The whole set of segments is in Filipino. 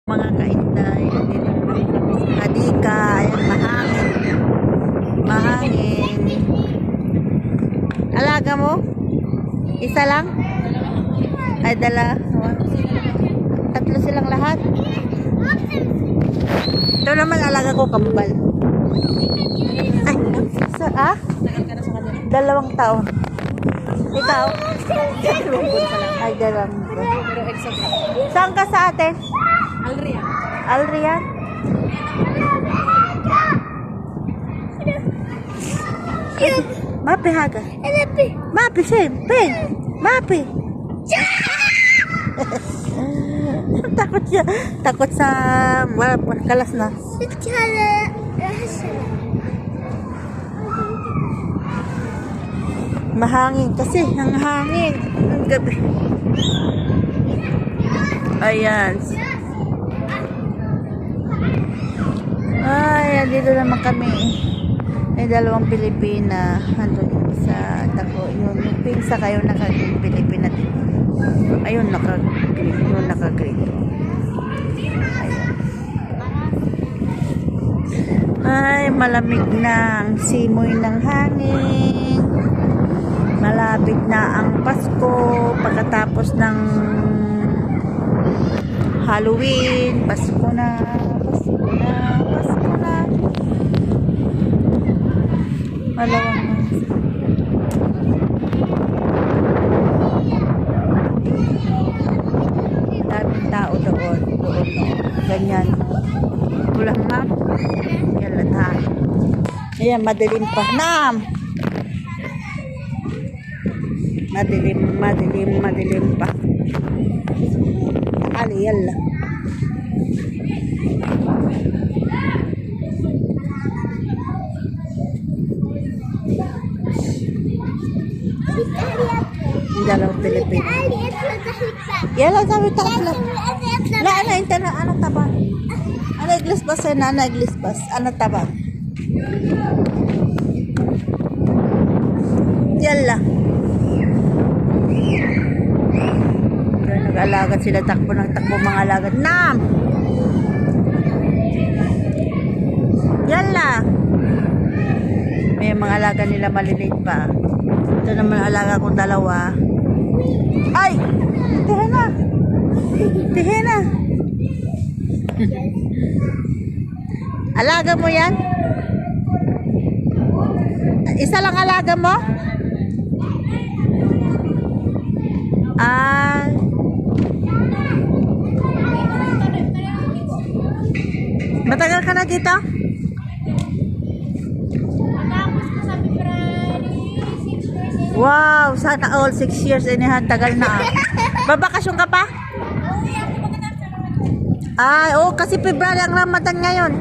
Mga kainday, andito pa rin kami sa Kadika. Ayan, mahangin. Mahangin. Alaga mo? Isa lang? Ay, dala. Tatlo silang lahat. Ito naman alaga ko, kambal. Ay, ah? 2 taon. Ikaw? Ay, 2. Saan ka sa atin? Alrian. Alrian? Mapi haga. Mapi Shem. Pen. Mapi. Takot siya. Takot sa kalas na. Mahangin kasi. Ang hangin. Ang gabi. Ayan. Ay, dito naman kami. May 2 Pilipina. Andun sa Tako. Yung pinsa kayo naka-Pilipina din. Ayun, naka-green. Yung naka-green. Ay, malamig na ang simoy ng hangin. Malapit na ang Pasko. Pagkatapos ng Halloween. Pasko na. Pasko na. Pasko na. Malawang na. Daming tao doon. Ganyan. Kulang na. Yan lang tayo. Ayan, madilim pa. Nam! Madilim pa. Ali, yalla. Dalawang Pilipino. Yalla, sabi takla. La, ito na, ano tabang? Ano iglis bas? Ano iglis bas? Ano tabang? Yalla. Nag-alagad sila, takbo mga alagad. Nam! Yalla! May mga alaga nila maliliit pa. Ito naman alaga kong 2. Ay! Tihe na! Alaga mo yan? Isa lang alaga mo? Matagal ka na dito? Wow, sana all 6 years tagal na. Babakasyon ka pa? Ay, oh, kasi February ang Ramadan ngayon.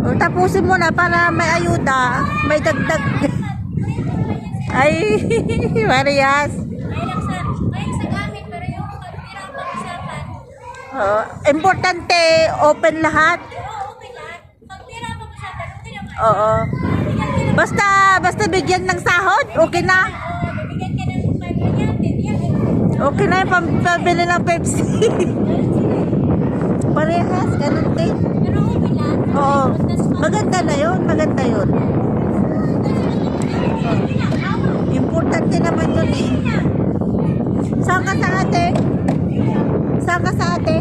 Oh, tapusin mo na para may ayuda, may dagdag. Ay, Marias. Importante, open lahat. Oo. Basta bigyan ng sahod, okay na. Okay na yung pambili ng Pepsi. Parehas, ganun din. Oo. Maganda na yun, maganda yun. Importante naman yun eh. Saan ka sa ate? Saan ka sa ate?